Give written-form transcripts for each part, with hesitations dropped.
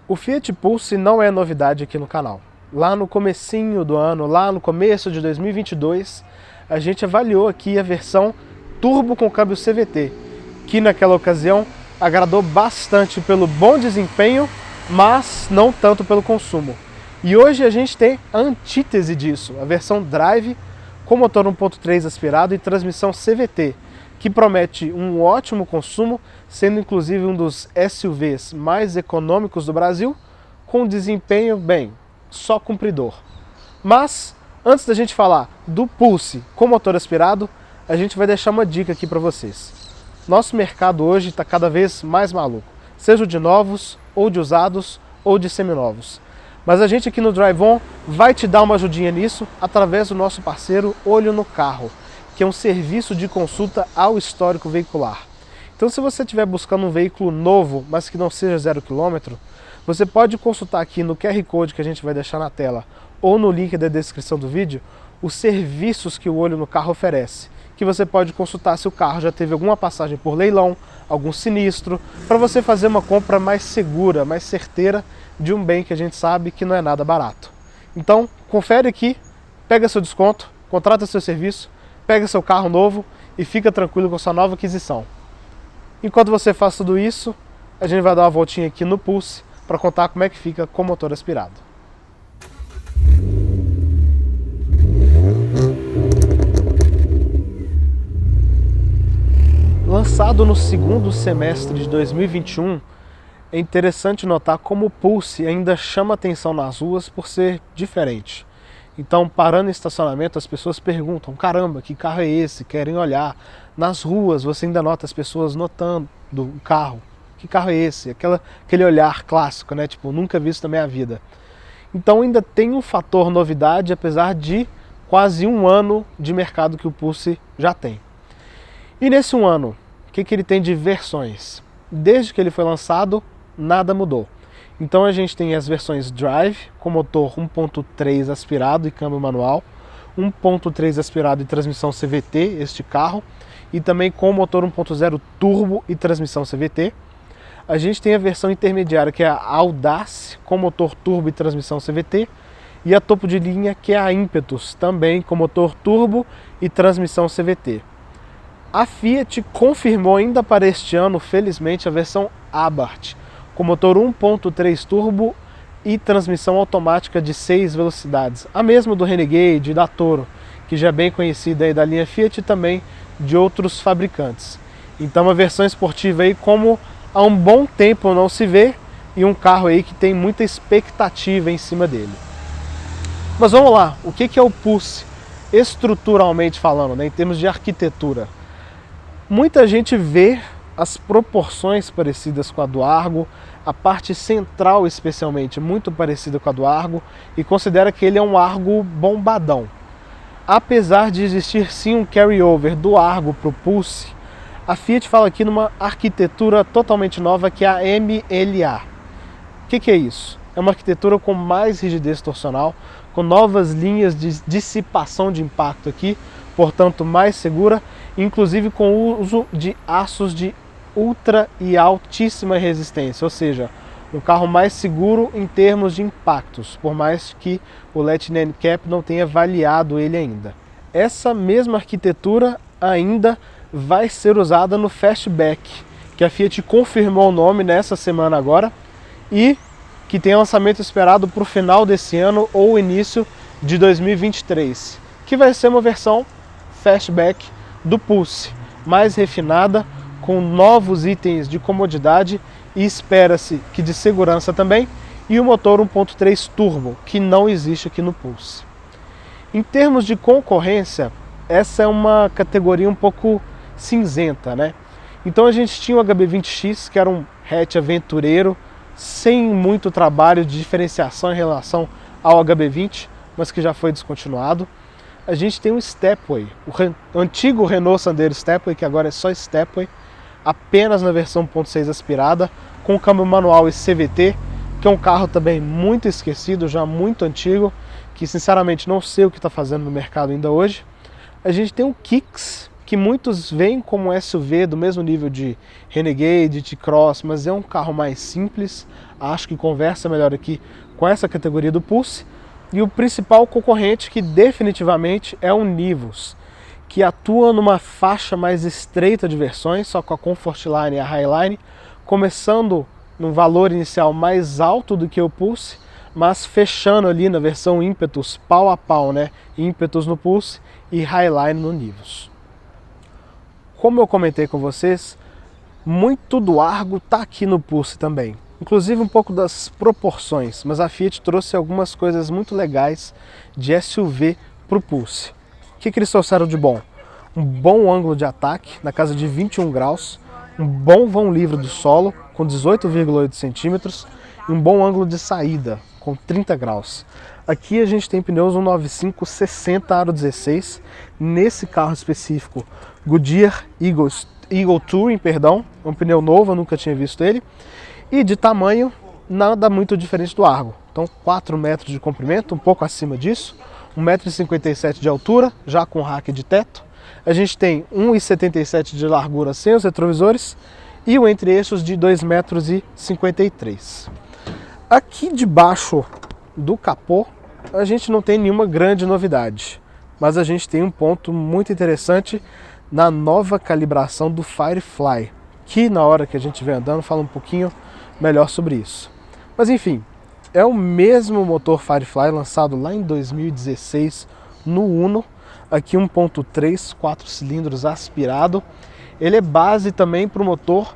O Fiat Pulse não é novidade aqui no canal. Lá no comecinho do ano, lá no começo de 2022, a gente avaliou aqui a versão turbo com câmbio CVT, que naquela ocasião agradou bastante pelo bom desempenho, mas não tanto pelo consumo. E hoje a gente tem a antítese disso, a versão Drive com motor 1.3 aspirado e transmissão CVT, que promete um ótimo consumo, sendo inclusive um dos SUVs mais econômicos do Brasil, com desempenho, bem, só cumpridor. Mas, antes da gente falar do Pulse com motor aspirado, a gente vai deixar uma dica aqui para vocês. Nosso mercado hoje está cada vez mais maluco, seja de novos, ou de usados, ou de seminovos. Mas a gente aqui no Drive On vai te dar uma ajudinha nisso através do nosso parceiro Olho no Carro, que é um serviço de consulta ao histórico veicular. Então, se você estiver buscando um veículo novo, mas que não seja 0 km, você pode consultar aqui no QR Code que a gente vai deixar na tela ou no link da descrição do vídeo os serviços que o Olho no Carro oferece, que você pode consultar se o carro já teve alguma passagem por leilão, algum sinistro, para você fazer uma compra mais segura, mais certeira de um bem que a gente sabe que não é nada barato. Então, confere aqui, pega seu desconto, contrata seu serviço, pega seu carro novo e fica tranquilo com sua nova aquisição. Enquanto você faz tudo isso, a gente vai dar uma voltinha aqui no Pulse para contar como é que fica com o motor aspirado. Lançado no segundo semestre de 2021, é interessante notar como o Pulse ainda chama atenção nas ruas por ser diferente. Então, parando em estacionamento, as pessoas perguntam: caramba, que carro é esse? Querem olhar. Nas ruas, você ainda nota as pessoas notando o carro. Que carro é esse? Aquele olhar clássico, né? Tipo, nunca visto na minha vida. Então, ainda tem um fator novidade, apesar de quase um ano de mercado que o Pulse já tem. E nesse um ano, o que ele tem de versões? Desde que ele foi lançado, nada mudou. Então a gente tem as versões Drive, com motor 1.3 aspirado e câmbio manual, 1.3 aspirado e transmissão CVT, este carro, e também com motor 1.0 turbo e transmissão CVT. A gente tem a versão intermediária, que é a Audace, com motor turbo e transmissão CVT, e a topo de linha, que é a Impetus, também com motor turbo e transmissão CVT. A Fiat confirmou ainda para este ano, felizmente, a versão Abarth, com motor 1.3 turbo e transmissão automática de 6 velocidades, a mesma do Renegade e da Toro, que já é bem conhecida aí da linha Fiat e também de outros fabricantes. Então, a versão esportiva aí, como há um bom tempo não se vê, e um carro aí que tem muita expectativa em cima dele. Mas vamos lá, o que é o Pulse estruturalmente falando, né, em termos de arquitetura? Muita gente vê as proporções parecidas com a do Argo, a parte central especialmente muito parecida com a do Argo, e considera que ele é um Argo bombadão. Apesar de existir sim um carryover do Argo para o Pulse, a Fiat fala aqui numa arquitetura totalmente nova, que é a MLA. O que é isso? É uma arquitetura com mais rigidez torsional, com novas linhas de dissipação de impacto aqui, portanto mais segura, inclusive com o uso de aços de ultra e altíssima resistência, ou seja, um carro mais seguro em termos de impactos, por mais que o Lightning NCAP não tenha avaliado ele ainda. Essa mesma arquitetura ainda vai ser usada no Fastback, que a Fiat confirmou o nome nessa semana agora, e que tem lançamento esperado para o final desse ano ou início de 2023, que vai ser uma versão Fastback do Pulse, mais refinada, com novos itens de comodidade e espera-se que de segurança também, e o motor 1.3 turbo, que não existe aqui no Pulse. Em termos de concorrência, essa é uma categoria um pouco cinzenta, né? Então a gente tinha o HB20X, que era um hatch aventureiro, sem muito trabalho de diferenciação em relação ao HB20, mas que já foi descontinuado. A gente tem o Stepway, o antigo Renault Sandero Stepway, que agora é só Stepway, apenas na versão 1.6 aspirada, com câmbio manual e CVT, que é um carro também muito esquecido, já muito antigo, que sinceramente não sei o que está fazendo no mercado ainda hoje. A gente tem o Kicks, que muitos veem como SUV do mesmo nível de Renegade, de Cross, mas é um carro mais simples, acho que conversa melhor aqui com essa categoria do Pulse. E o principal concorrente, que definitivamente é o Nivus, que atua numa faixa mais estreita de versões, só com a Comfortline e a Highline, começando num valor inicial mais alto do que o Pulse, mas fechando ali na versão Impetus pau a pau, né? Impetus no Pulse e Highline no Nivus. Como eu comentei com vocês, muito do Argo está aqui no Pulse também. Inclusive um pouco das proporções, mas a Fiat trouxe algumas coisas muito legais de SUV para o Pulse. O que eles trouxeram de bom? Um bom ângulo de ataque, na casa de 21 graus, um bom vão livre do solo, com 18,8 centímetros, e um bom ângulo de saída, com 30 graus. Aqui a gente tem pneus 195 60 aro 16, nesse carro específico, Goodyear Eagle Touring, perdão, um pneu novo, eu nunca tinha visto ele. E de tamanho, nada muito diferente do Argo. Então 4 metros de comprimento, um pouco acima disso, 1,57 m de altura, já com rack de teto. A gente tem 1,77 m de largura sem os retrovisores e o entre-eixos de 2,53 m. Aqui debaixo do capô, a gente não tem nenhuma grande novidade, mas a gente tem um ponto muito interessante na nova calibração do Firefly, que na hora que a gente vem andando fala um pouquinho melhor sobre isso. Mas enfim, é o mesmo motor Firefly lançado lá em 2016 no Uno, aqui 1.3, 4 cilindros aspirado. Ele é base também para o motor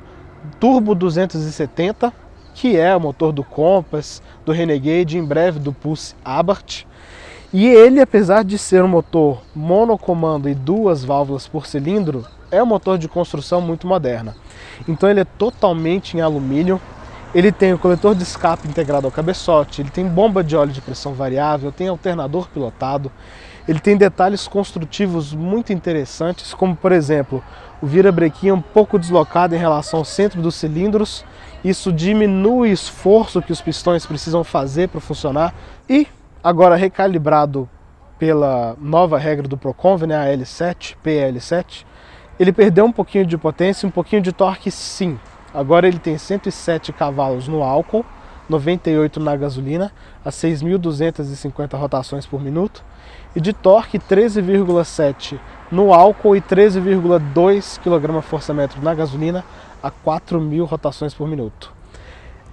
Turbo 270, que é o motor do Compass, do Renegade, em breve do Pulse Abarth. E ele, apesar de ser um motor monocomando e 2 válvulas por cilindro, é um motor de construção muito moderna. Então ele é totalmente em alumínio, ele tem o coletor de escape integrado ao cabeçote, ele tem bomba de óleo de pressão variável, tem alternador pilotado, ele tem detalhes construtivos muito interessantes, como por exemplo, o virabrequim um pouco deslocado em relação ao centro dos cilindros. Isso diminui o esforço que os pistões precisam fazer para funcionar. E agora recalibrado pela nova regra do Proconv, né, a L7, PL7, ele perdeu um pouquinho de potência e um pouquinho de torque sim. Agora ele tem 107 cavalos no álcool, 98 na gasolina, a 6.250 rotações por minuto, e de torque 13,7 no álcool e 13,2 kgfm na gasolina, a 4.000 rotações por minuto.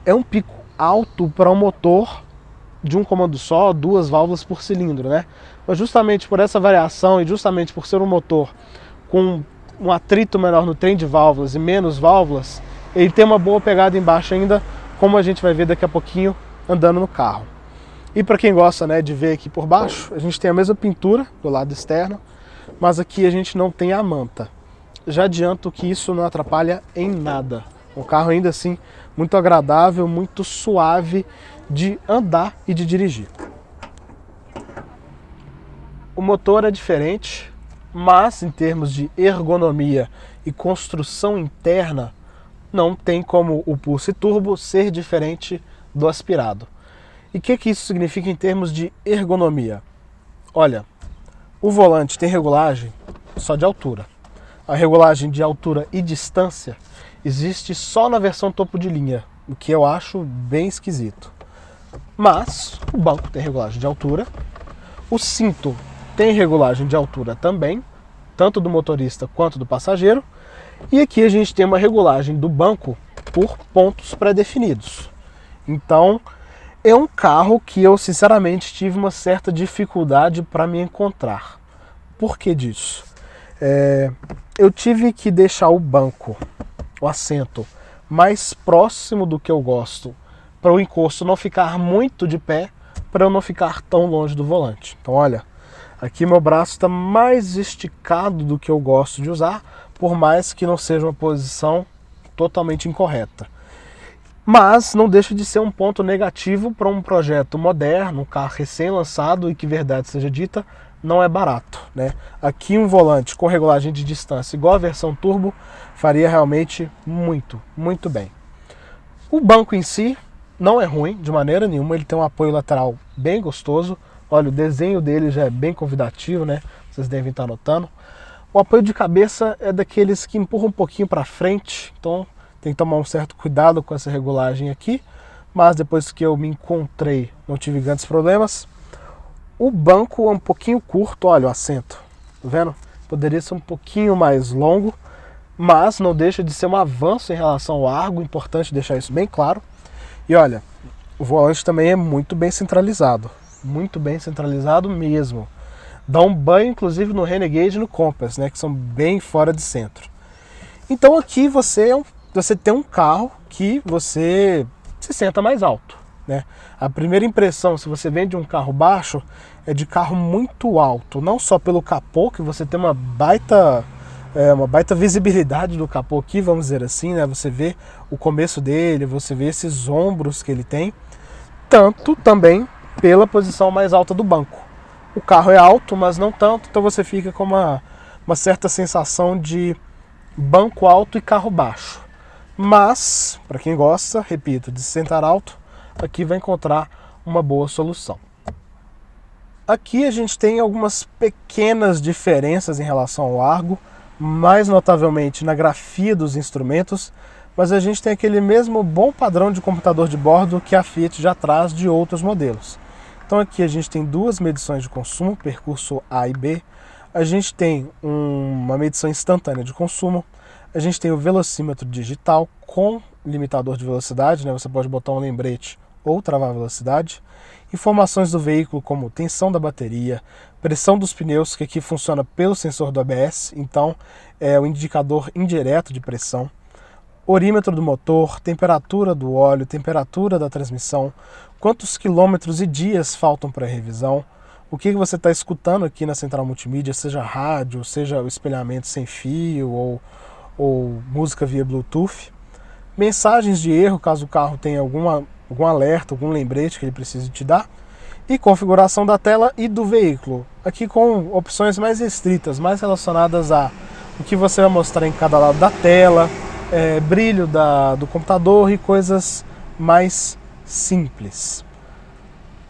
É um pico alto para um motor de um comando só, 2 válvulas por cilindro, né? Mas justamente por essa variação e justamente por ser um motor com um atrito menor no trem de válvulas e menos válvulas, ele tem uma boa pegada embaixo ainda, como a gente vai ver daqui a pouquinho andando no carro. E para quem gosta, né, de ver aqui por baixo, a gente tem a mesma pintura do lado externo, mas aqui a gente não tem a manta. Já adianto que isso não atrapalha em nada. Um carro ainda assim muito agradável, muito suave de andar e de dirigir. O motor é diferente, mas em termos de ergonomia e construção interna, não tem como o Pulse Turbo ser diferente do aspirado. E o que isso significa em termos de ergonomia? Olha, o volante tem regulagem só de altura. A regulagem de altura e distância existe só na versão topo de linha, o que eu acho bem esquisito. Mas o banco tem regulagem de altura, o cinto tem regulagem de altura também, tanto do motorista quanto do passageiro, e aqui a gente tem uma regulagem do banco por pontos pré-definidos. Então é um carro que eu sinceramente tive uma certa dificuldade para me encontrar. Por que disso? Eu tive que deixar o banco, o assento, mais próximo do que eu gosto, para o encosto não ficar muito de pé, para eu não ficar tão longe do volante. Então olha, aqui meu braço está mais esticado do que eu gosto de usar, por mais que não seja uma posição totalmente incorreta. Mas não deixa de ser um ponto negativo para um projeto moderno, um carro recém-lançado e que, verdade seja dita, não é barato, né? Aqui um volante com regulagem de distância igual a versão turbo faria realmente muito, muito bem. O banco em si não é ruim de maneira nenhuma, ele tem um apoio lateral bem gostoso. Olha, o desenho dele já é bem convidativo, né? Vocês devem estar notando. O apoio de cabeça é daqueles que empurram um pouquinho para frente, então tem que tomar um certo cuidado com essa regulagem aqui, mas depois que eu me encontrei não tive grandes problemas. O banco é um pouquinho curto, olha o assento, tá vendo? Poderia ser um pouquinho mais longo, mas não deixa de ser um avanço em relação ao Argo, importante deixar isso bem claro. E olha, o volante também é muito bem centralizado mesmo. Dá um banho, inclusive, no Renegade e no Compass, né, que são bem fora de centro. Então aqui você tem um carro que você se senta mais alto, né? A primeira impressão, se você vem de um carro baixo, é de carro muito alto. Não só pelo capô, que você tem uma baita visibilidade do capô aqui, vamos dizer assim, né? Você vê o começo dele, você vê esses ombros que ele tem. Tanto também pela posição mais alta do banco. O carro é alto, mas não tanto, então você fica com uma certa sensação de banco alto e carro baixo. Mas, para quem gosta, repito, de se sentar alto, aqui vai encontrar uma boa solução. Aqui a gente tem algumas pequenas diferenças em relação ao Argo, mais notavelmente na grafia dos instrumentos, mas a gente tem aquele mesmo bom padrão de computador de bordo que a Fiat já traz de outros modelos. Então aqui a gente tem duas medições de consumo, percurso A e B, a gente tem uma medição instantânea de consumo, a gente tem o velocímetro digital com limitador de velocidade, né? Você pode botar um lembrete ou travar a velocidade, informações do veículo como tensão da bateria, pressão dos pneus, que aqui funciona pelo sensor do ABS, então é o indicador indireto de pressão, orímetro do motor, temperatura do óleo, temperatura da transmissão, quantos quilômetros e dias faltam para a revisão, o que você está escutando aqui na central multimídia, seja rádio, seja o espelhamento sem fio ou música via Bluetooth, mensagens de erro caso o carro tenha algum alerta, algum lembrete que ele precise te dar, e configuração da tela e do veículo, aqui com opções mais restritas, mais relacionadas a o que você vai mostrar em cada lado da tela, brilho do computador e coisas mais simples.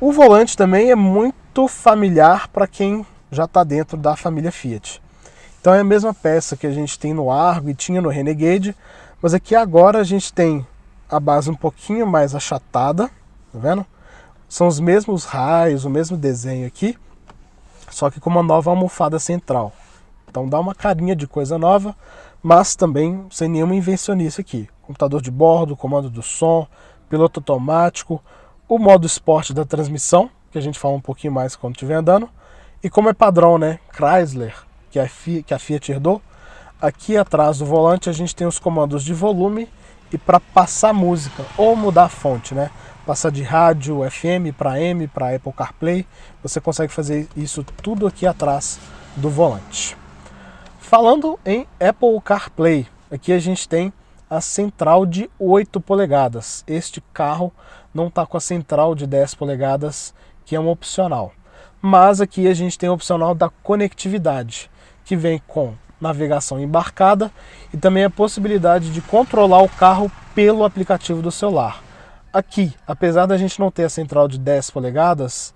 O volante também é muito familiar para quem já está dentro da família Fiat. Então é a mesma peça que a gente tem no Argo e tinha no Renegade, mas aqui agora a gente tem a base um pouquinho mais achatada, tá vendo? São os mesmos raios, o mesmo desenho aqui, só que com uma nova almofada central. Então dá uma carinha de coisa nova, mas também sem nenhuma invencionice aqui. Computador de bordo, comando do som, piloto automático, o modo esporte da transmissão, que a gente fala um pouquinho mais quando estiver andando, e como é padrão, né, Chrysler, que a Fiat herdou, aqui atrás do volante a gente tem os comandos de volume e para passar música, ou mudar a fonte, né, passar de rádio FM para AM, para Apple CarPlay, você consegue fazer isso tudo aqui atrás do volante. Falando em Apple CarPlay, aqui a gente tem a central de 8 polegadas. Este carro não está com a central de 10 polegadas, que é um opcional. Mas aqui a gente tem o opcional da conectividade, que vem com navegação embarcada e também a possibilidade de controlar o carro pelo aplicativo do celular. Aqui, apesar da gente não ter a central de 10 polegadas,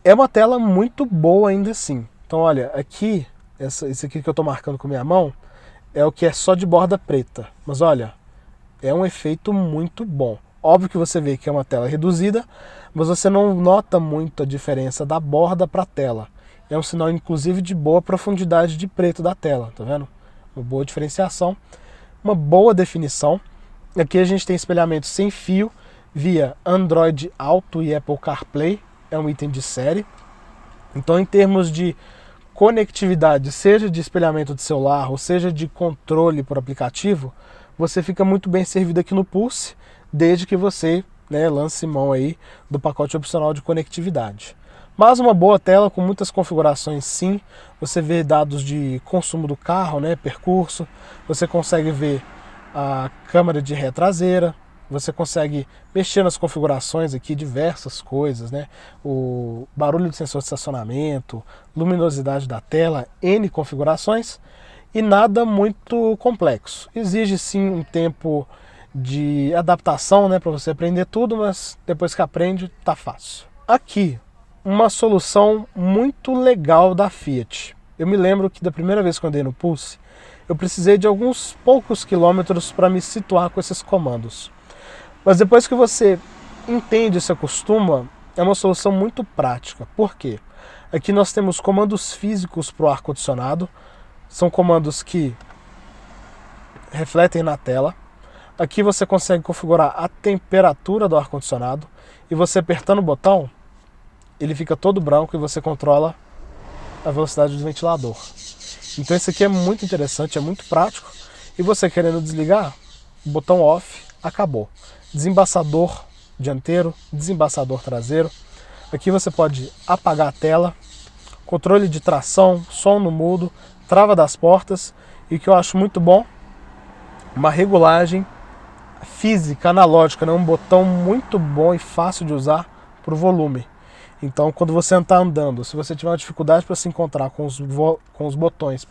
é uma tela muito boa ainda assim. Então olha, aqui, esse aqui que eu estou marcando com minha mão, é o que é só de borda preta. Mas olha, é um efeito muito bom. Óbvio que você vê que é uma tela reduzida, mas você não nota muito a diferença da borda para a tela. É um sinal, inclusive, de boa profundidade de preto da tela, tá vendo? Uma boa diferenciação, uma boa definição. Aqui a gente tem espelhamento sem fio via Android Auto e Apple CarPlay, é um item de série. Então, em termos de conectividade, seja de espelhamento de celular ou seja de controle por aplicativo, você fica muito bem servido aqui no Pulse, desde que você, né, lance mão aí do pacote opcional de conectividade. Mas uma boa tela com muitas configurações sim, você vê dados de consumo do carro, né, percurso, você consegue ver a câmera de ré traseira, você consegue mexer nas configurações aqui, diversas coisas, né? O barulho do sensor de estacionamento, luminosidade da tela, N configurações e nada muito complexo. Exige sim um tempo de adaptação, né, para você aprender tudo, mas depois que aprende, tá fácil. Aqui, uma solução muito legal da Fiat. Eu me lembro que da primeira vez que eu andei no Pulse, eu precisei de alguns poucos quilômetros para me situar com esses comandos. Mas depois que você entende e se acostuma, é uma solução muito prática. Por quê? Aqui nós temos comandos físicos para o ar-condicionado, são comandos que refletem na tela. Aqui você consegue configurar a temperatura do ar-condicionado e você apertando o botão, ele fica todo branco e você controla a velocidade do ventilador. Então isso aqui é muito interessante, é muito prático. E você querendo desligar, botão off, acabou. Desembaçador dianteiro, desembaçador traseiro. Aqui você pode apagar a tela, controle de tração, som no mudo, trava das portas e o que eu acho muito bom, uma regulagem física, analógica, né? Um botão muito bom e fácil de usar para o volume. Então quando você está andando, se você tiver uma dificuldade para se encontrar com os botões,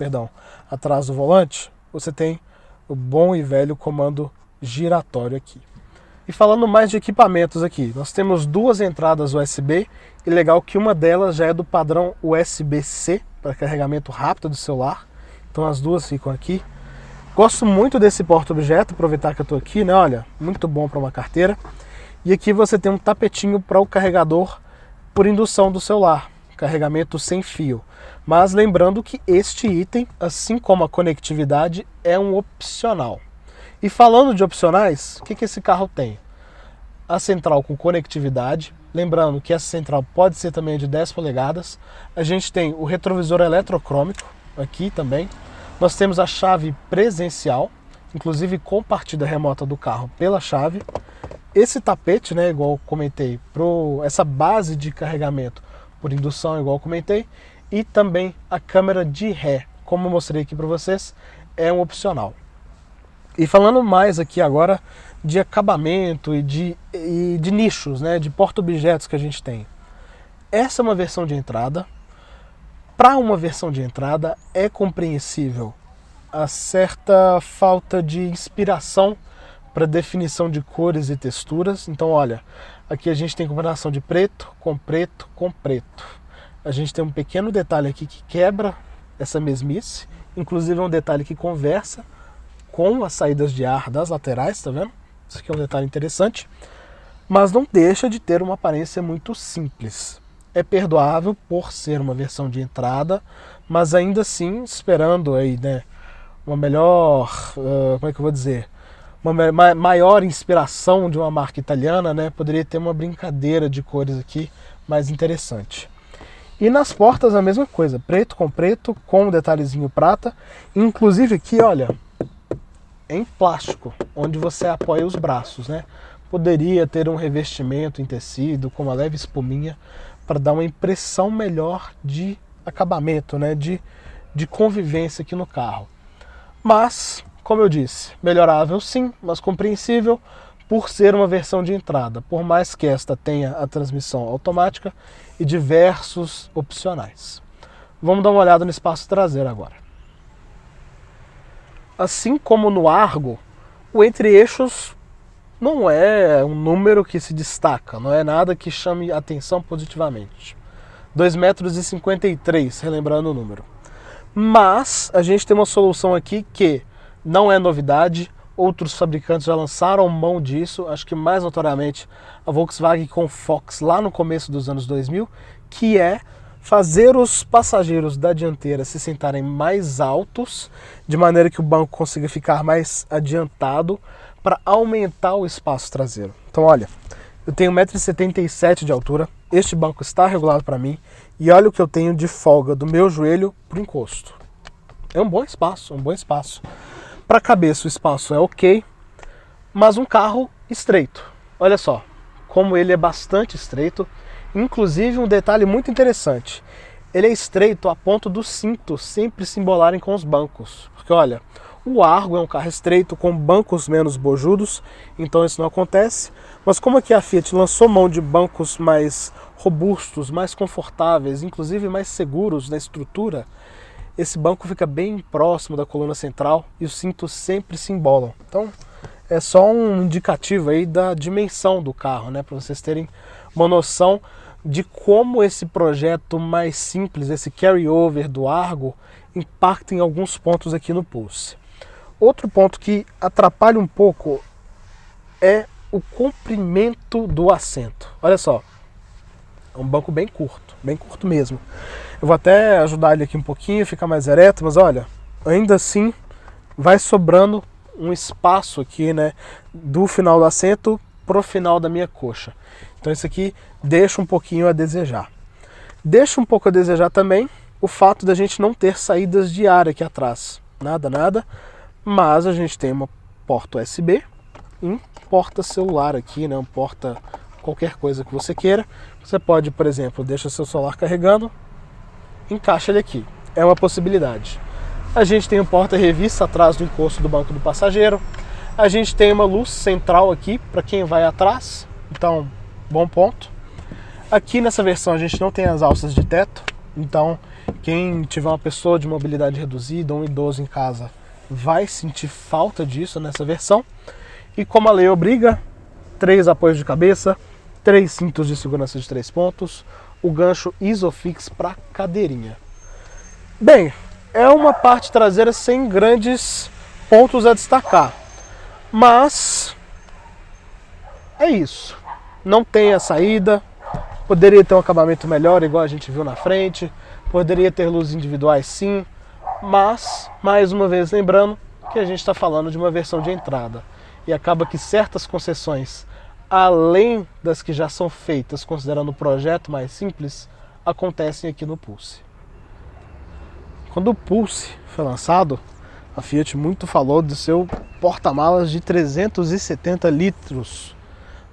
atrás do volante, você tem o bom e velho comando giratório aqui. E falando mais de equipamentos aqui, nós temos duas entradas USB e legal que uma delas já é do padrão USB-C para carregamento rápido do celular. Então as duas ficam aqui. Gosto muito desse porta-objeto, aproveitar que eu estou aqui, né? Olha, muito bom para uma carteira. E aqui você tem um tapetinho para o carregador por indução do celular, carregamento sem fio. Mas lembrando que este item, assim como a conectividade, é um opcional. E falando de opcionais, o que esse carro tem? A central com conectividade, lembrando que essa central pode ser também de 10 polegadas. A gente tem o retrovisor eletrocrômico aqui também. Nós temos a chave presencial, inclusive com partida remota do carro pela chave. Esse tapete, né, igual eu comentei, essa base de carregamento por indução, igual eu comentei. E também a câmera de ré, como eu mostrei aqui para vocês, é um opcional. E falando mais aqui agora de acabamento e de nichos, né, de porta-objetos que a gente tem. Essa é uma versão de entrada. Para uma versão de entrada é compreensível a certa falta de inspiração para definição de cores e texturas. Então olha, aqui a gente tem combinação de preto com preto com preto. A gente tem um pequeno detalhe aqui que quebra essa mesmice, inclusive é um detalhe que conversa com as saídas de ar das laterais, tá vendo? Isso aqui é um detalhe interessante, mas não deixa de ter uma aparência muito simples. É perdoável por ser uma versão de entrada, mas ainda assim esperando aí, né, uma melhor, como é que eu vou dizer, uma maior inspiração de uma marca italiana, né? Poderia ter uma brincadeira de cores aqui mais interessante. E nas portas a mesma coisa, preto, com um detalhezinho prata, inclusive aqui, olha, em plástico, onde você apoia os braços, né? Poderia ter um revestimento em tecido com uma leve espuminha para dar uma impressão melhor de acabamento, né? De convivência aqui no carro. Mas, como eu disse, melhorável sim, mas compreensível por ser uma versão de entrada, por mais que esta tenha a transmissão automática e diversos opcionais. Vamos dar uma olhada no espaço traseiro agora. Assim como no Argo, o entre-eixos não é um número que se destaca, não é nada que chame atenção positivamente. 2,53 m, relembrando o número. Mas a gente tem uma solução aqui que não é novidade, outros fabricantes já lançaram mão disso, acho que mais notoriamente a Volkswagen com o Fox lá no começo dos anos 2000, que é fazer os passageiros da dianteira se sentarem mais altos, de maneira que o banco consiga ficar mais adiantado para aumentar o espaço traseiro. Então olha, eu tenho 1,77 m de altura, este banco está regulado para mim, e olha o que eu tenho de folga do meu joelho para o encosto. É um bom espaço, um bom espaço. Para a cabeça o espaço é ok, mas um carro estreito. Olha só, como ele é bastante estreito. Inclusive um detalhe muito interessante, ele é estreito a ponto dos cintos sempre se embolarem com os bancos. Porque olha, o Argo é um carro estreito com bancos menos bojudos, então isso não acontece. Mas como aqui a Fiat lançou mão de bancos mais robustos, mais confortáveis, inclusive mais seguros na estrutura, esse banco fica bem próximo da coluna central e os cintos sempre se embolam. Então é só um indicativo aí da dimensão do carro, né, para vocês terem uma noção de como esse projeto mais simples, esse carry-over do Argo, impacta em alguns pontos aqui no Pulse. Outro ponto que atrapalha um pouco é o comprimento do assento. Olha só, é um banco bem curto mesmo. Eu vou até ajudar ele aqui um pouquinho, ficar mais ereto, mas olha, ainda assim vai sobrando um espaço aqui, né, do final do assento pro final da minha coxa. Então isso aqui deixa um pouquinho a desejar. Deixa um pouco a desejar também o fato da gente não ter saídas de ar aqui atrás. Nada, mas a gente tem uma porta USB e um porta celular aqui, né, um porta qualquer coisa que você queira. Você pode, por exemplo, deixa seu celular carregando, encaixa ele aqui. É uma possibilidade. A gente tem um porta-revista atrás do encosto do banco do passageiro. A gente tem uma luz central aqui para quem vai atrás. Então, bom ponto. Aqui nessa versão a gente não tem as alças de teto. Então, quem tiver uma pessoa de mobilidade reduzida ou um idoso em casa vai sentir falta disso nessa versão. E como a lei obriga, 3 apoios de cabeça, 3 cintos de segurança de 3 pontos, o gancho Isofix para cadeirinha. Bem, é uma parte traseira sem grandes pontos a destacar, mas é isso. Não tem a saída, poderia ter um acabamento melhor, igual a gente viu na frente, poderia ter luzes individuais sim, mas, mais uma vez lembrando que a gente está falando de uma versão de entrada, e acaba que certas concessões, além das que já são feitas, considerando o projeto mais simples, acontecem aqui no Pulse. Quando o Pulse foi lançado, a Fiat muito falou do seu porta-malas de 370 litros,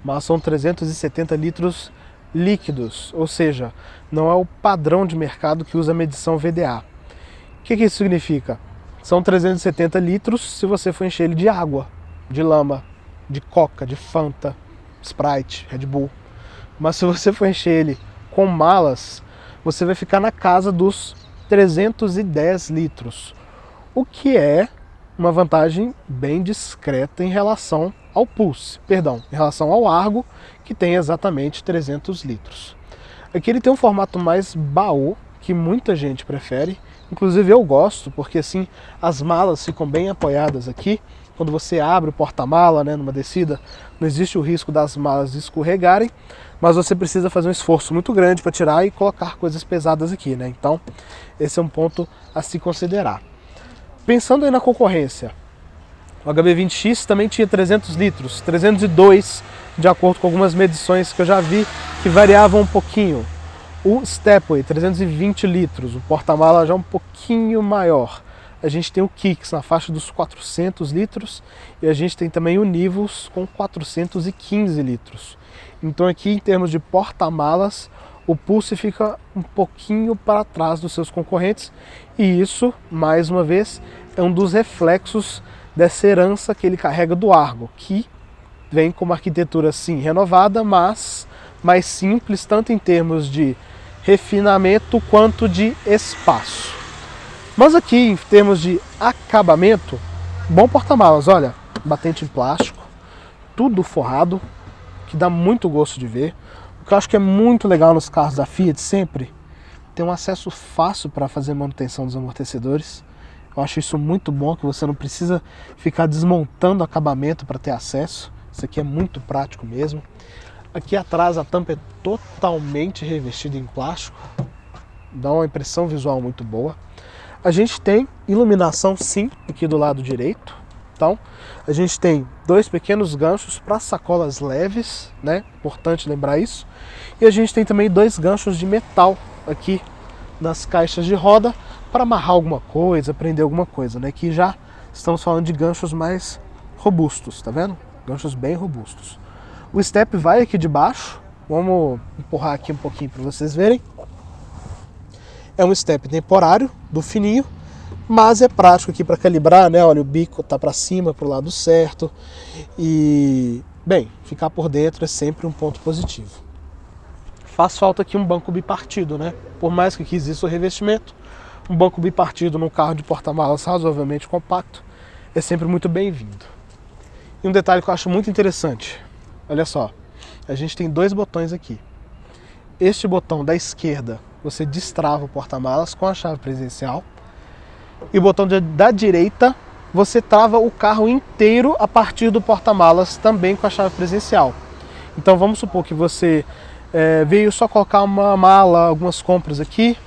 mas são 370 litros líquidos, ou seja, não é o padrão de mercado que usa a medição VDA. O que isso significa? São 370 litros se você for encher ele de água, de lama, de Coca, de Fanta, Sprite, Red Bull. Mas se você for encher ele com malas, você vai ficar na casa dos 310 litros, o que é uma vantagem bem discreta em relação ao Pulse, em relação ao Argo, que tem exatamente 300 litros. Aqui ele tem um formato mais baú, que muita gente prefere, inclusive eu gosto, porque assim as malas ficam bem apoiadas aqui. Quando você abre o porta-mala, né, numa descida, não existe o risco das malas escorregarem, mas você precisa fazer um esforço muito grande para tirar e colocar coisas pesadas aqui, né? Então, esse é um ponto a se considerar. Pensando aí na concorrência, o HB20X também tinha 300 litros, 302, de acordo com algumas medições que eu já vi, que variavam um pouquinho. O Stepway, 320 litros, o porta-mala já um pouquinho maior. A gente tem o Kicks na faixa dos 400 litros e a gente tem também o Nivus com 415 litros. Então aqui em termos de porta-malas, o Pulse fica um pouquinho para trás dos seus concorrentes e isso, mais uma vez, é um dos reflexos dessa herança que ele carrega do Argo, que vem com uma arquitetura sim renovada, mas mais simples tanto em termos de refinamento quanto de espaço. Mas aqui, em termos de acabamento, bom porta-malas, olha, batente em plástico, tudo forrado, que dá muito gosto de ver. O que eu acho que é muito legal nos carros da Fiat sempre, tem um acesso fácil para fazer manutenção dos amortecedores. Eu acho isso muito bom, que você não precisa ficar desmontando o acabamento para ter acesso. Isso aqui é muito prático mesmo. Aqui atrás a tampa é totalmente revestida em plástico, dá uma impressão visual muito boa. A gente tem iluminação sim, aqui do lado direito. Então, a gente tem 2 pequenos ganchos para sacolas leves, né? Importante lembrar isso. E a gente tem também 2 ganchos de metal aqui nas caixas de roda para amarrar alguma coisa, prender alguma coisa, né? Que já estamos falando de ganchos mais robustos, tá vendo? Ganchos bem robustos. O step vai aqui de baixo. Vamos empurrar aqui um pouquinho para vocês verem. É um step temporário, do fininho, mas é prático aqui para calibrar, né? Olha, o bico tá para cima, para o lado certo. E, bem, ficar por dentro é sempre um ponto positivo. Faz falta aqui um banco bipartido, né? Por mais que aqui exista o revestimento, um banco bipartido num carro de porta-malas razoavelmente compacto é sempre muito bem-vindo. E um detalhe que eu acho muito interessante, olha só, a gente tem 2 botões aqui. este botão da esquerda, você destrava o porta-malas com a chave presencial. E o botão da direita, você trava o carro inteiro a partir do porta-malas também com a chave presencial. Então vamos supor que você veio só colocar uma mala, algumas compras aqui,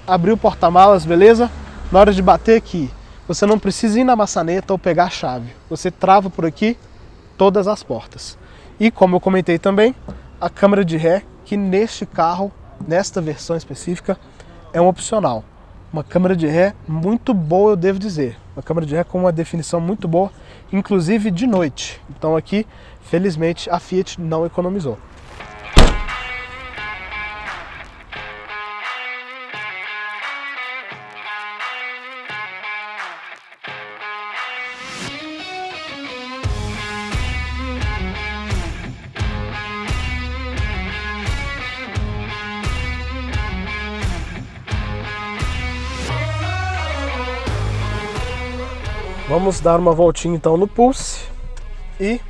abriu o porta-malas, beleza? Na hora de bater aqui, você não precisa ir na maçaneta ou pegar a chave. Você trava por aqui todas as portas. E como eu comentei também, a câmera de ré, que neste carro, nesta versão específica, é um opcional. Uma câmera de ré muito boa, eu devo dizer. Uma câmera de ré com uma definição muito boa, inclusive de noite. Então aqui, felizmente, a Fiat não economizou. Vamos dar uma voltinha então no Pulse e,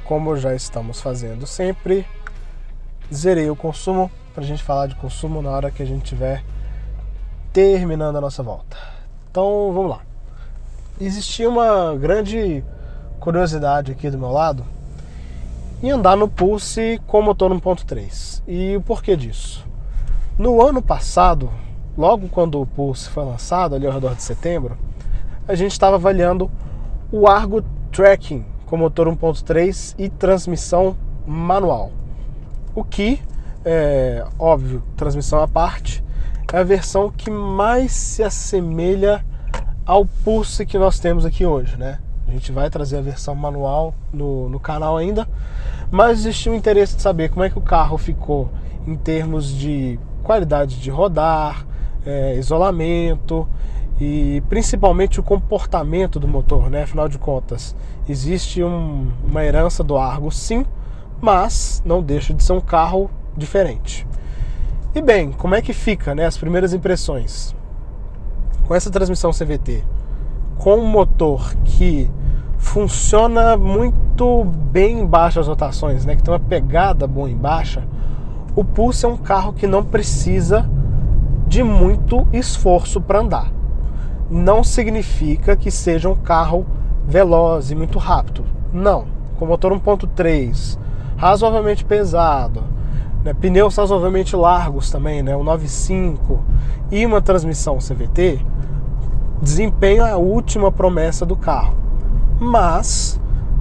como já estamos fazendo sempre, zerei o consumo para a gente falar de consumo na hora que a gente estiver terminando a nossa volta. Então vamos lá. Existia uma grande curiosidade aqui do meu lado em andar no Pulse com motor 1.3. E o porquê disso? No ano passado, logo quando o Pulse foi lançado, ali ao redor de setembro, a gente estava avaliando o Argo Tracking com motor 1.3 e transmissão manual. O que, óbvio, transmissão à parte, é a versão que mais se assemelha ao Pulse que nós temos aqui hoje, né? A gente vai trazer a versão manual no canal ainda, mas existiu um interesse de saber como é que o carro ficou em termos de qualidade de rodar, isolamento e principalmente o comportamento do motor, né? Afinal de contas, existe uma herança do Argo, sim, mas não deixa de ser um carro diferente. E bem, como é que fica, né, as primeiras impressões? Com essa transmissão CVT, com um motor que funciona muito bem em baixas rotações, né, que tem uma pegada boa em baixa, o Pulse é um carro que não precisa de muito esforço para andar. Não significa que seja um carro veloz e muito rápido. Não. Com motor 1.3, razoavelmente pesado, né, pneus razoavelmente largos também, né, um 9.5 e uma transmissão CVT, desempenho é a última promessa do carro. Mas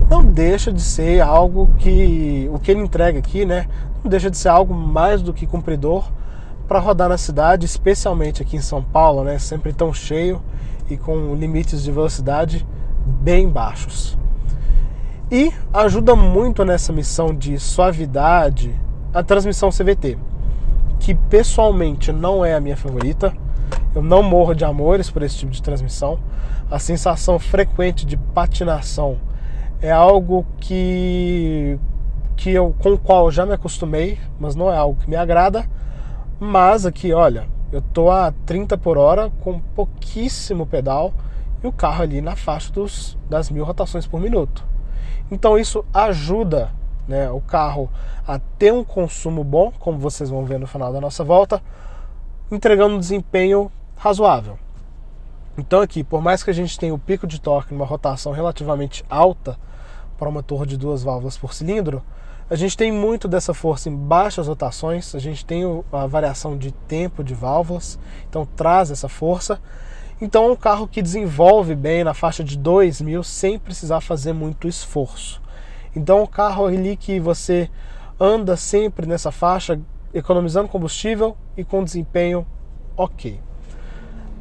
não deixa de ser algo que o que ele entrega aqui, né, não deixa de ser algo mais do que cumpridor para rodar na cidade, especialmente aqui em São Paulo, né, sempre tão cheio e com limites de velocidade bem baixos. E ajuda muito nessa missão de suavidade a transmissão CVT, que pessoalmente não é a minha favorita. Eu não morro de amores por esse tipo de transmissão. A sensação frequente de patinação é algo com o qual eu já me acostumei, mas não é algo que me agrada. Mas aqui, olha, eu tô a 30 por hora com pouquíssimo pedal e o carro ali na faixa das 1000 rotações por minuto. Então isso ajuda, né, o carro a ter um consumo bom, como vocês vão ver no final da nossa volta, entregando um desempenho razoável. Então aqui, por mais que a gente tenha o pico de torque numa rotação relativamente alta para um motor de 2 válvulas por cilindro, a gente tem muito dessa força em baixas rotações, a gente tem a variação de tempo de válvulas, então traz essa força. Então é um carro que desenvolve bem na faixa de 2000 sem precisar fazer muito esforço. Então é um carro ali que você anda sempre nessa faixa, economizando combustível e com desempenho ok.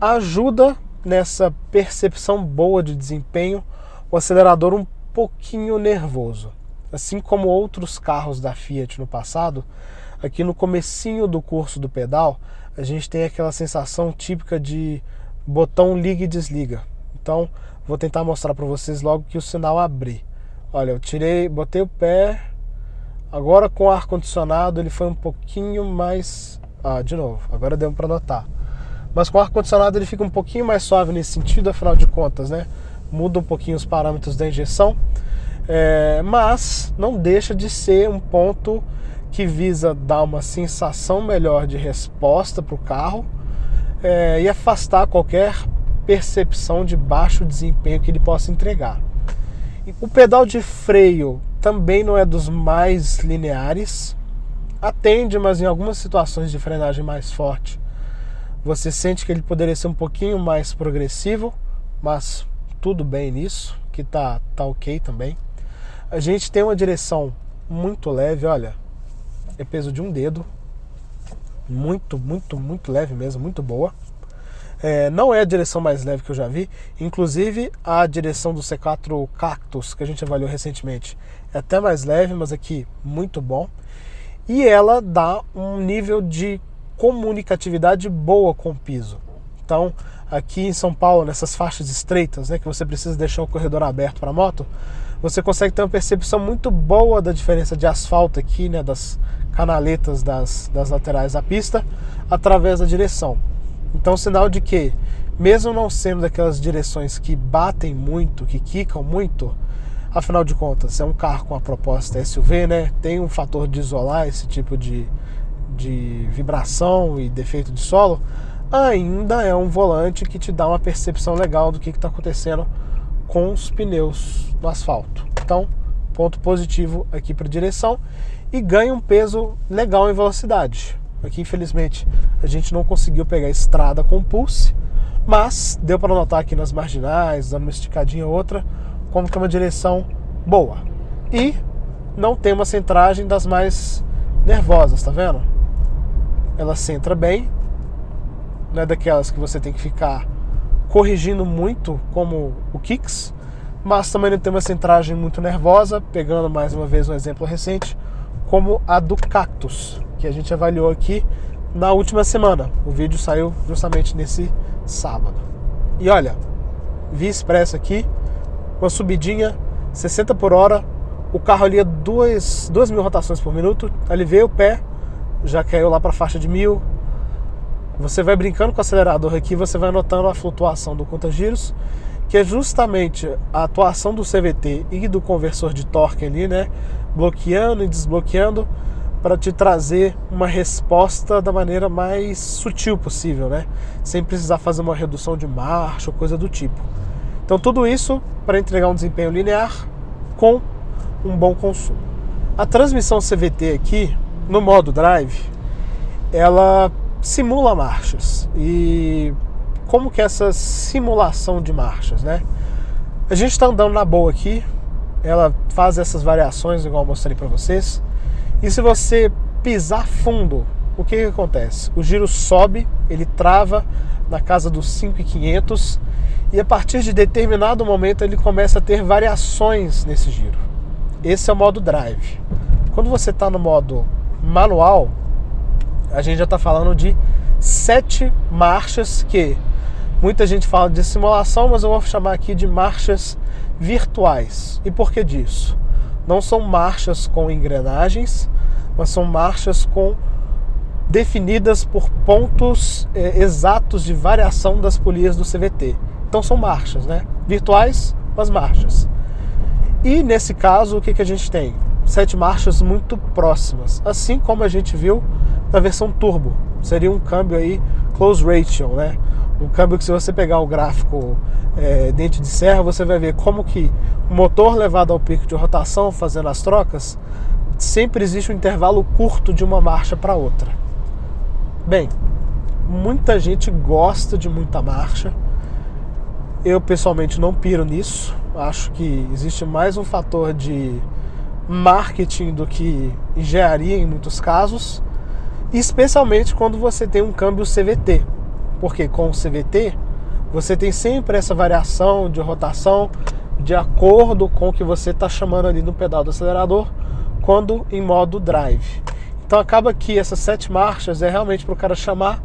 Ajuda nessa percepção boa de desempenho o acelerador um pouquinho nervoso. Assim como outros carros da Fiat no passado, aqui no comecinho do curso do pedal, a gente tem aquela sensação típica de botão liga e desliga. Então, vou tentar mostrar para vocês logo que o sinal abrir. Olha, botei o pé, agora com o ar-condicionado ele foi um pouquinho mais... de novo, agora deu para notar. Mas com o ar-condicionado ele fica um pouquinho mais suave nesse sentido, afinal de contas, né? Muda um pouquinho os parâmetros da injeção. Mas não deixa de ser um ponto que visa dar uma sensação melhor de resposta para o carro e afastar qualquer percepção de baixo desempenho que ele possa entregar. O pedal de freio também não é dos mais lineares, atende, mas em algumas situações de frenagem mais forte você sente que ele poderia ser um pouquinho mais progressivo, mas tudo bem nisso, que tá ok também. A gente tem uma direção muito leve, olha, é peso de um dedo, muito leve mesmo, muito boa. Não é a direção mais leve que eu já vi, inclusive a direção do C4 Cactus, que a gente avaliou recentemente, é até mais leve, mas aqui muito bom. E ela dá um nível de comunicatividade boa com o piso. Então, aqui em São Paulo, nessas faixas estreitas, né, que você precisa deixar o corredor aberto para a moto, você consegue ter uma percepção muito boa da diferença de asfalto aqui, né, das canaletas das laterais da pista, através da direção. Então, sinal de que, mesmo não sendo daquelas direções que batem muito, que quicam muito, afinal de contas, é um carro com a proposta SUV, né, tem um fator de isolar esse tipo de vibração e defeito de solo, ainda é um volante que te dá uma percepção legal do que está acontecendo com os pneus no asfalto. Então, ponto positivo aqui para a direção, e ganha um peso legal em velocidade. Aqui, infelizmente, a gente não conseguiu pegar a estrada com o Pulse, mas deu para notar aqui nas marginais, dando uma esticadinha ou outra, como que é uma direção boa. E não tem uma centragem das mais nervosas, tá vendo? Ela centra bem, não é daquelas que você tem que ficar corrigindo muito, como o Kicks, mas também não tem uma centragem muito nervosa, pegando mais uma vez um exemplo recente, como a do Cactus, que a gente avaliou aqui na última semana. O vídeo saiu justamente nesse sábado. E olha, Via Expressa aqui, uma subidinha, 60 por hora, o carro ali é 2.000 rotações por minuto, aliviei o pé, já caiu lá para a faixa de 1.000. Você vai brincando com o acelerador aqui, você vai notando a flutuação do conta-giros, que é justamente a atuação do CVT e do conversor de torque ali, né, bloqueando e desbloqueando para te trazer uma resposta da maneira mais sutil possível, né, sem precisar fazer uma redução de marcha ou coisa do tipo. Então tudo isso para entregar um desempenho linear com um bom consumo. A transmissão CVT aqui, no modo drive, ela simula marchas. E como que é essa simulação de marchas, né? A gente está andando na boa aqui, ela faz essas variações igual eu mostrei para vocês. E se você pisar fundo, o que acontece? O giro sobe, ele trava na casa dos 5.500 e a partir de determinado momento ele começa a ter variações nesse giro. Esse é o modo drive. Quando você está no modo manual, a gente já está falando de 7 marchas, que muita gente fala de simulação, mas eu vou chamar aqui de marchas virtuais. E por que disso? Não são marchas com engrenagens, mas são marchas definidas por pontos exatos de variação das polias do CVT. Então são marchas, né? Virtuais, mas marchas. E nesse caso, o que a gente tem? 7 marchas muito próximas, assim como a gente viu na versão turbo. Seria um câmbio aí close ratio, né? Um câmbio que, se você pegar o gráfico dente de serra, você vai ver como que o motor levado ao pico de rotação, fazendo as trocas, sempre existe um intervalo curto de uma marcha para outra. Bem, muita gente gosta de muita marcha. Eu pessoalmente não piro nisso. Acho que existe mais um fator de marketing do que engenharia em muitos casos, especialmente quando você tem um câmbio CVT, porque com o CVT você tem sempre essa variação de rotação de acordo com o que você está chamando ali no pedal do acelerador quando em modo drive. Então acaba que essas 7 marchas é realmente para o cara chamar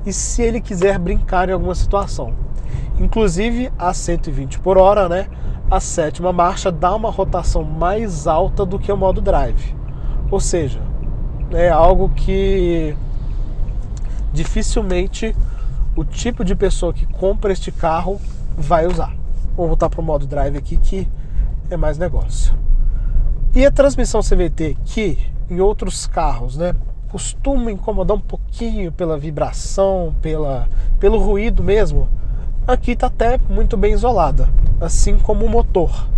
e, se ele quiser, brincar em alguma situação. Inclusive a 120 por hora, né? A 7ª marcha dá uma rotação mais alta do que o modo drive. Ou seja, é algo que dificilmente o tipo de pessoa que compra este carro vai usar. Vou voltar para o modo drive aqui, que é mais negócio. E a transmissão CVT, que em outros carros, né, costuma incomodar um pouquinho pela vibração, pelo ruído mesmo, aqui está até muito bem isolada, assim como o motor.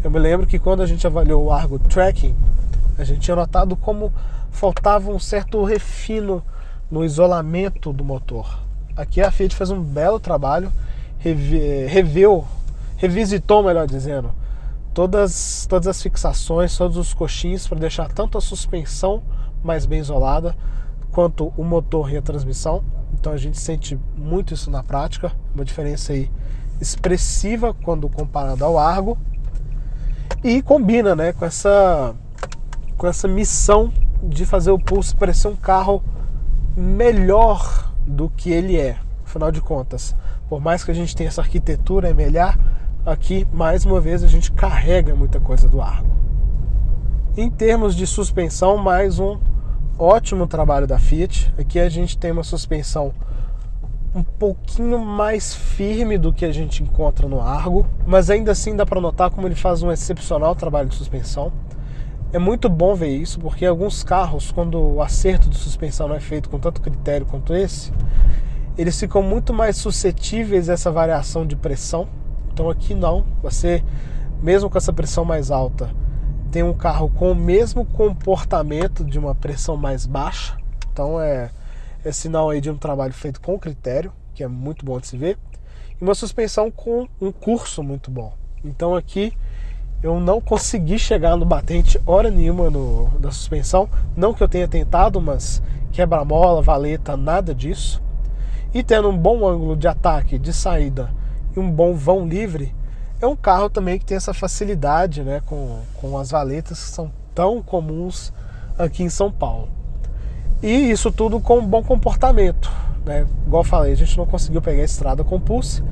Eu me lembro que quando a gente avaliou o Argo Tracking, a gente tinha notado como faltava um certo refino no isolamento do motor. Aqui a Fiat fez um belo trabalho, revisitou, melhor dizendo, todas as fixações, todos os coxins para deixar tanto a suspensão mais bem isolada quanto o motor e a transmissão. Então a gente sente muito isso na prática, uma diferença aí expressiva quando comparado ao Argo, e combina, né, com essa missão de fazer o Pulse parecer um carro melhor do que ele é. Afinal de contas, por mais que a gente tenha essa arquitetura emelhar, aqui mais uma vez a gente carrega muita coisa do Argo. Em termos de suspensão, mais um ótimo trabalho da Fiat. Aqui a gente tem uma suspensão um pouquinho mais firme do que a gente encontra no Argo, mas ainda assim dá para notar como ele faz um excepcional trabalho de suspensão. É muito bom ver isso, porque alguns carros, quando o acerto de suspensão não é feito com tanto critério quanto esse, eles ficam muito mais suscetíveis a essa variação de pressão. Então aqui não, você, mesmo com essa pressão mais alta, tem um carro com o mesmo comportamento de uma pressão mais baixa. Então é sinal aí de um trabalho feito com critério, que é muito bom de se ver, e uma suspensão com um curso muito bom. Então aqui eu não consegui chegar no batente hora nenhuma da suspensão, não que eu tenha tentado, mas quebra-mola, valeta, nada disso. E tendo um bom ângulo de ataque, de saída e um bom vão livre, é um carro também que tem essa facilidade, né, com as valetas que são tão comuns aqui em São Paulo. E isso tudo com um bom comportamento, né? Igual eu falei, a gente não conseguiu pegar a estrada com Pulse,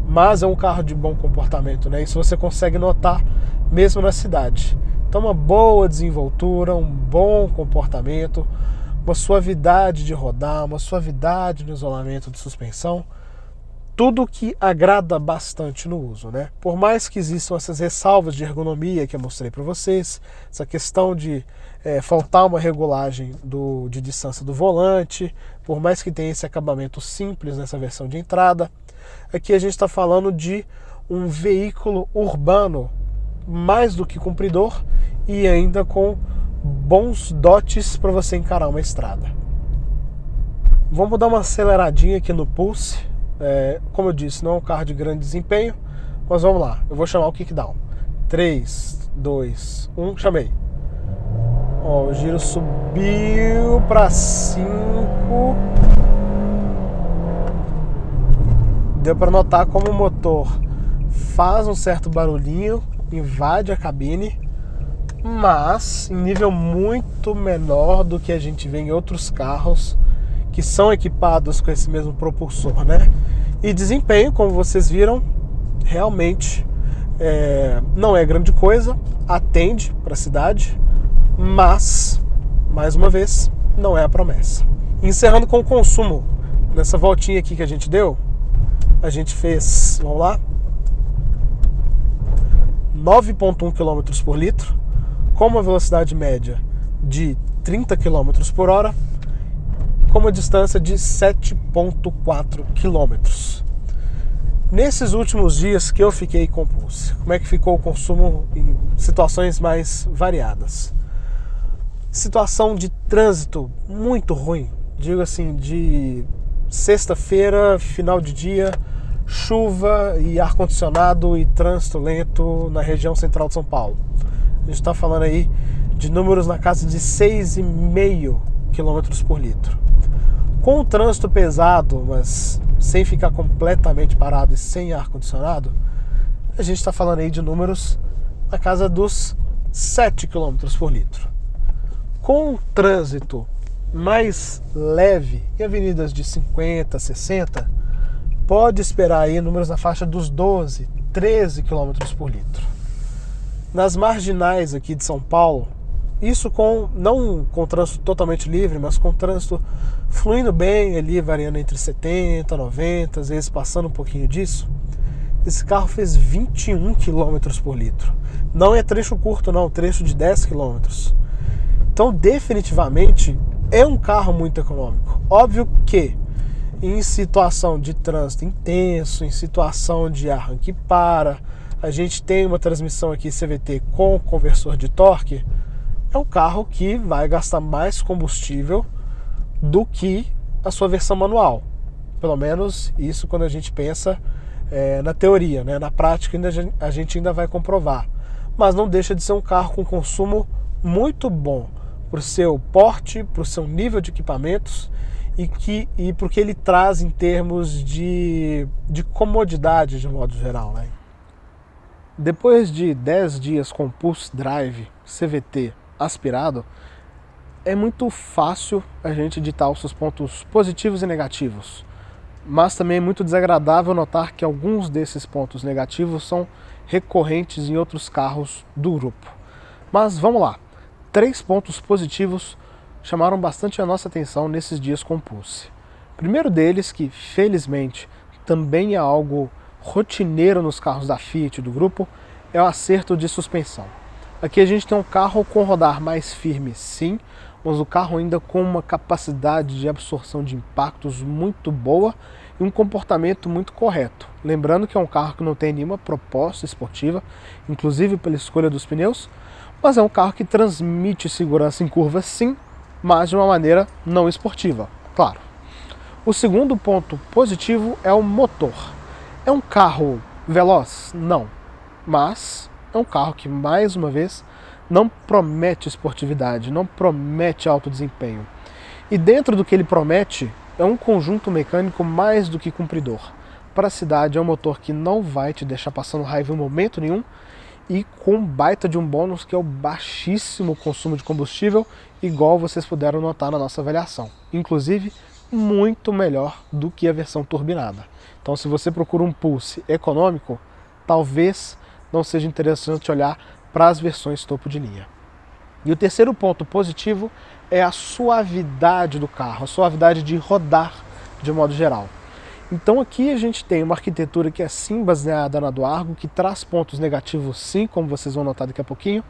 mas é um carro de bom comportamento, né? Isso você consegue notar mesmo na cidade. Então uma boa desenvoltura, um bom comportamento, uma suavidade de rodar, uma suavidade no isolamento de suspensão, tudo que agrada bastante no uso, né? Por mais que existam essas ressalvas de ergonomia que eu mostrei para vocês, essa questão de faltar uma regulagem de distância do volante, por mais que tenha esse acabamento simples nessa versão de entrada, aqui a gente está falando de um veículo urbano mais do que cumpridor e ainda com bons dotes para você encarar uma estrada. Vamos dar uma aceleradinha aqui no Pulse. Como eu disse, não é um carro de grande desempenho, mas vamos lá, eu vou chamar o kickdown. 3, 2, 1, chamei. Ó, o giro subiu para 5. Deu para notar como o motor faz um certo barulhinho, invade a cabine, mas em nível muito menor do que a gente vê em outros carros que são equipados com esse mesmo propulsor, né? E desempenho, como vocês viram, realmente não é grande coisa, atende para a cidade, mas, mais uma vez, não é a promessa. Encerrando com o consumo, nessa voltinha aqui que a gente deu, a gente fez, vamos lá, 9,1 km por litro, com uma velocidade média de 30 km por hora, com uma distância de 7,4 km. Nesses últimos dias que eu fiquei com Pulse, como é que ficou o consumo em situações mais variadas? Situação de trânsito muito ruim, digo assim, de sexta-feira, final de dia, chuva e ar-condicionado e trânsito lento na região central de São Paulo. A gente está falando aí de números na casa de 6,5 km por litro. Com o trânsito pesado, mas sem ficar completamente parado e sem ar-condicionado, a gente está falando aí de números na casa dos 7 km por litro. Com o trânsito mais leve, em avenidas de 50, 60, pode esperar aí números na faixa dos 12, 13 km por litro. Nas marginais aqui de São Paulo, isso não com trânsito totalmente livre, mas com trânsito fluindo bem ali, variando entre 70, 90, às vezes passando um pouquinho disso, esse carro fez 21 km por litro. Não é trecho curto não, trecho de 10 km. Então, definitivamente, é um carro muito econômico. Óbvio que em situação de trânsito intenso, em situação de arranque para, a gente tem uma transmissão aqui CVT com conversor de torque, é um carro que vai gastar mais combustível do que a sua versão manual. Pelo menos isso quando a gente pensa na teoria, né? Na prática a gente ainda vai comprovar. Mas não deixa de ser um carro com consumo muito bom para o seu porte, para o seu nível de equipamentos e porque ele traz em termos de comodidade de modo geral, né? Depois de 10 dias com Pulse Drive CVT aspirado, é muito fácil a gente editar os seus pontos positivos e negativos, mas também é muito desagradável notar que alguns desses pontos negativos são recorrentes em outros carros do grupo. Mas vamos lá, 3 pontos positivos chamaram bastante a nossa atenção nesses dias com Pulse. Primeiro deles, que felizmente também é algo rotineiro nos carros da Fiat do grupo, é o acerto de suspensão. Aqui a gente tem um carro com rodar mais firme, sim, mas o carro ainda com uma capacidade de absorção de impactos muito boa e um comportamento muito correto. Lembrando que é um carro que não tem nenhuma proposta esportiva, inclusive pela escolha dos pneus, mas é um carro que transmite segurança em curvas, sim, mas de uma maneira não esportiva, claro. O segundo ponto positivo é o motor. É um carro veloz? Não. Mas é um carro que, mais uma vez, não promete esportividade, não promete alto desempenho. E dentro do que ele promete, é um conjunto mecânico mais do que cumpridor. Para a cidade é um motor que não vai te deixar passando raiva em momento nenhum, e com um baita de um bônus que é o baixíssimo consumo de combustível, igual vocês puderam notar na nossa avaliação. Inclusive, muito melhor do que a versão turbinada. Então, se você procura um Pulse econômico, talvez não seja interessante olhar para as versões topo de linha. E o terceiro ponto positivo é a suavidade do carro, a suavidade de rodar de modo geral. Então aqui a gente tem uma arquitetura que é sim baseada na do Argo, que traz pontos negativos sim, como vocês vão notar daqui a pouquinho,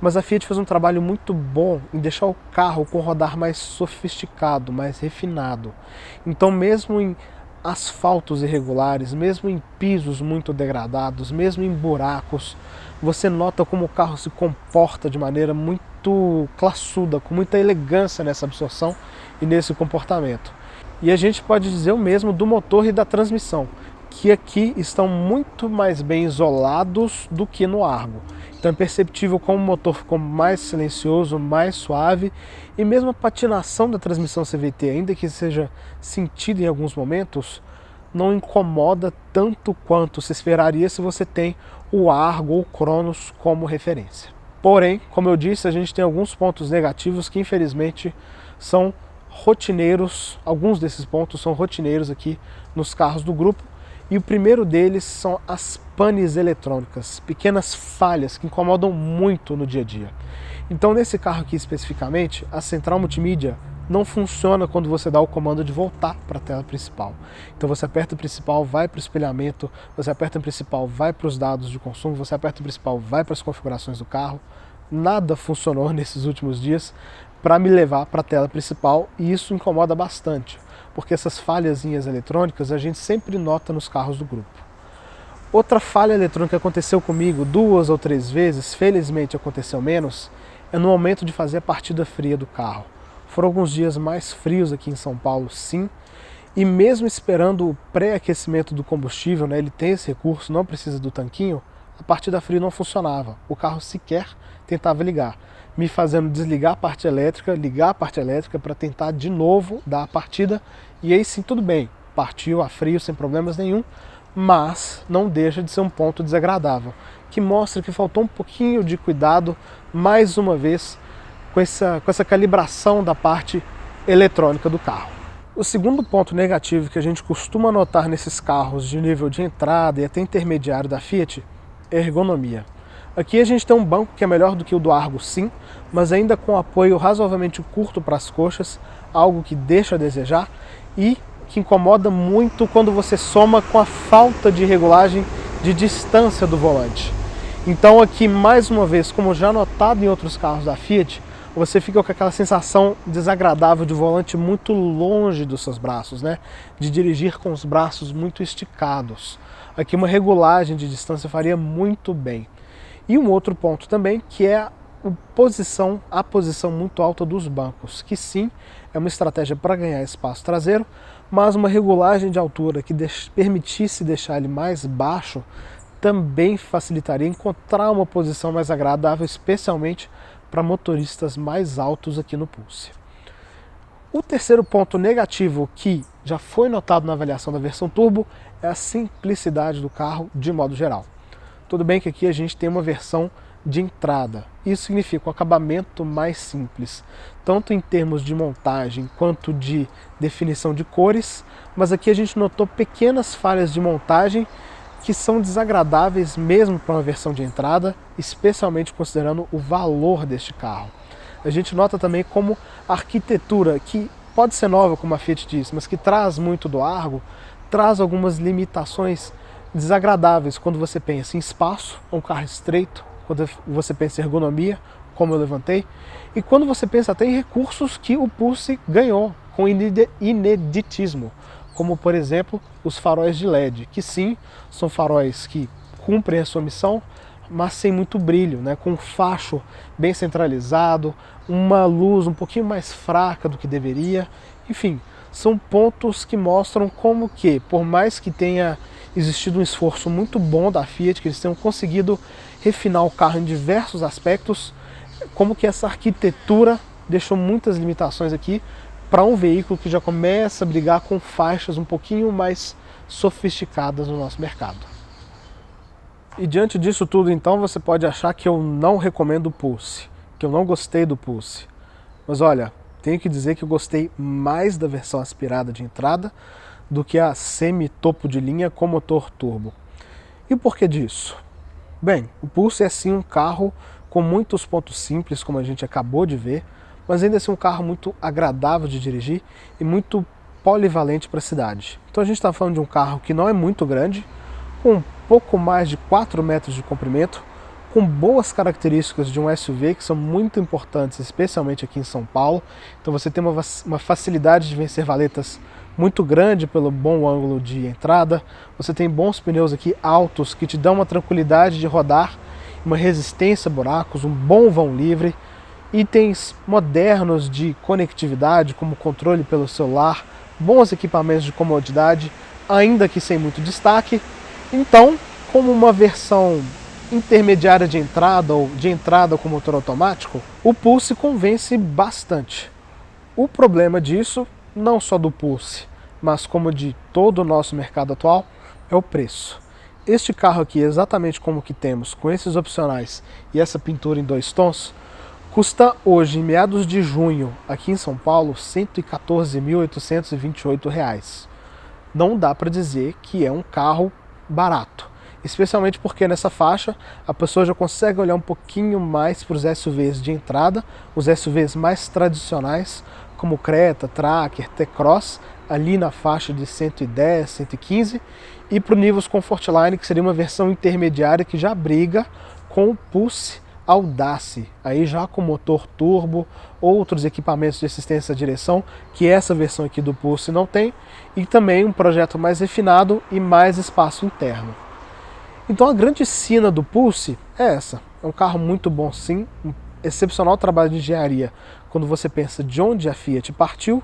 mas a Fiat fez um trabalho muito bom em deixar o carro com rodar mais sofisticado, mais refinado. Então mesmo em asfaltos irregulares, mesmo em pisos muito degradados, mesmo em buracos, você nota como o carro se comporta de maneira muito classuda, com muita elegância nessa absorção e nesse comportamento. E a gente pode dizer o mesmo do motor e da transmissão, que aqui estão muito mais bem isolados do que no Argo. Então é perceptível como o motor ficou mais silencioso, mais suave, e mesmo a patinação da transmissão CVT, ainda que seja sentida em alguns momentos, não incomoda tanto quanto se esperaria se você tem o Argo ou o Cronos como referência. Porém, como eu disse, a gente tem alguns pontos negativos que infelizmente são rotineiros, alguns desses pontos são rotineiros aqui nos carros do grupo, e o primeiro deles são as panes eletrônicas, pequenas falhas que incomodam muito no dia a dia. Então nesse carro aqui especificamente, a central multimídia não funciona quando você dá o comando de voltar para a tela principal. Então você aperta o principal, vai para o espelhamento, você aperta o principal, vai para os dados de consumo, você aperta o principal, vai para as configurações do carro. Nada funcionou nesses últimos dias para me levar para a tela principal, e isso incomoda bastante, porque essas falhazinhas eletrônicas a gente sempre nota nos carros do grupo. Outra falha eletrônica que aconteceu comigo 2 ou 3 vezes, felizmente aconteceu menos, é no momento de fazer a partida fria do carro. Foram alguns dias mais frios aqui em São Paulo, sim, e mesmo esperando o pré-aquecimento do combustível, né, ele tem esse recurso, não precisa do tanquinho, a partida fria não funcionava, o carro sequer tentava ligar, me fazendo desligar a parte elétrica, ligar a parte elétrica para tentar de novo dar a partida, e aí sim tudo bem, partiu a frio sem problemas nenhum, mas não deixa de ser um ponto desagradável, que mostra que faltou um pouquinho de cuidado, mais uma vez, com essa calibração da parte eletrônica do carro. O segundo ponto negativo que a gente costuma notar nesses carros de nível de entrada e até intermediário da Fiat é a ergonomia. Aqui a gente tem um banco que é melhor do que o do Argo, sim, mas ainda com apoio razoavelmente curto para as coxas, algo que deixa a desejar e que incomoda muito quando você soma com a falta de regulagem de distância do volante. Então aqui, mais uma vez, como já notado em outros carros da Fiat, você fica com aquela sensação desagradável de volante muito longe dos seus braços, né? De dirigir com os braços muito esticados. Aqui uma regulagem de distância faria muito bem. E um outro ponto também, que é a posição muito alta dos bancos, que sim, é uma estratégia para ganhar espaço traseiro, mas uma regulagem de altura que permitisse deixar ele mais baixo também facilitaria encontrar uma posição mais agradável, especialmente para motoristas mais altos aqui no Pulse. O terceiro ponto negativo que já foi notado na avaliação da versão Turbo é a simplicidade do carro de modo geral. Tudo bem que aqui a gente tem uma versão de entrada. Isso significa um acabamento mais simples, tanto em termos de montagem quanto de definição de cores, mas aqui a gente notou pequenas falhas de montagem que são desagradáveis mesmo para uma versão de entrada, especialmente considerando o valor deste carro. A gente nota também como a arquitetura, que pode ser nova, como a Fiat disse, mas que traz muito do Argo, traz algumas limitações desagradáveis quando você pensa em espaço, um carro estreito, quando você pensa em ergonomia, como eu levantei, e quando você pensa até em recursos que o Pulse ganhou com ineditismo, como por exemplo os faróis de LED, que sim, são faróis que cumprem a sua missão, mas sem muito brilho, né? Com um facho bem centralizado, uma luz um pouquinho mais fraca do que deveria. Enfim, são pontos que mostram como que, por mais que tenha existido um esforço muito bom da Fiat, que eles tenham conseguido refinar o carro em diversos aspectos, como que essa arquitetura deixou muitas limitações aqui para um veículo que já começa a brigar com faixas um pouquinho mais sofisticadas no nosso mercado. E diante disso tudo, então, você pode achar que eu não recomendo o Pulse, que eu não gostei do Pulse. Mas olha, tenho que dizer que eu gostei mais da versão aspirada de entrada do que a semi-topo de linha com motor turbo. E o porquê disso? Bem, o Pulse é sim um carro com muitos pontos simples, como a gente acabou de ver, mas ainda assim um carro muito agradável de dirigir e muito polivalente para a cidade. Então a gente está falando de um carro que não é muito grande, com um pouco mais de 4 metros de comprimento, com boas características de um SUV que são muito importantes, especialmente aqui em São Paulo. Então você tem uma facilidade de vencer valetas muito grande pelo bom ângulo de entrada, você tem bons pneus aqui altos que te dão uma tranquilidade de rodar, uma resistência a buracos, um bom vão livre, itens modernos de conectividade como controle pelo celular, bons equipamentos de comodidade, ainda que sem muito destaque. Então, como uma versão intermediária de entrada ou de entrada com motor automático, o Pulse convence bastante. O problema disso, não só do Pulse, mas como de todo o nosso mercado atual, é o preço. Este carro aqui, exatamente como que temos, com esses opcionais e essa pintura em 2 tons, custa hoje, em meados de junho, aqui em São Paulo, R$ 114.828. Não dá para dizer que é um carro barato, especialmente porque nessa faixa a pessoa já consegue olhar um pouquinho mais para os SUVs de entrada, os SUVs mais tradicionais, como Creta, Tracker, T-Cross, ali na faixa de 110, 115, e para o Nivus Comfortline, que seria uma versão intermediária que já briga com o Pulse Audace, aí já com motor turbo, outros equipamentos de assistência à direção, que essa versão aqui do Pulse não tem, e também um projeto mais refinado e mais espaço interno. Então a grande sina do Pulse é essa, é um carro muito bom sim, um excepcional trabalho de engenharia quando você pensa de onde a Fiat partiu,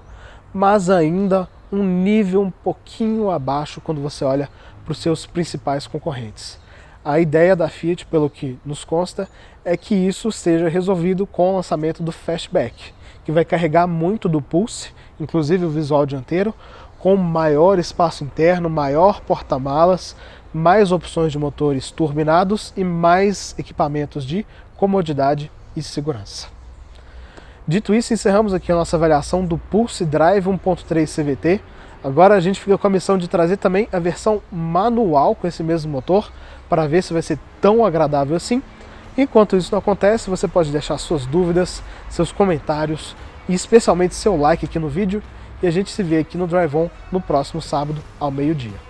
mas ainda um nível um pouquinho abaixo quando você olha para os seus principais concorrentes. A ideia da Fiat, pelo que nos consta, é que isso seja resolvido com o lançamento do Fastback, que vai carregar muito do Pulse, inclusive o visual dianteiro, com maior espaço interno, maior porta-malas, mais opções de motores turbinados e mais equipamentos de comodidade e segurança. Dito isso, encerramos aqui a nossa avaliação do Pulse Drive 1.3 CVT. Agora a gente fica com a missão de trazer também a versão manual com esse mesmo motor, para ver se vai ser tão agradável assim. Enquanto isso não acontece, você pode deixar suas dúvidas, seus comentários e especialmente seu like aqui no vídeo. E a gente se vê aqui no Drive On no próximo sábado ao meio-dia.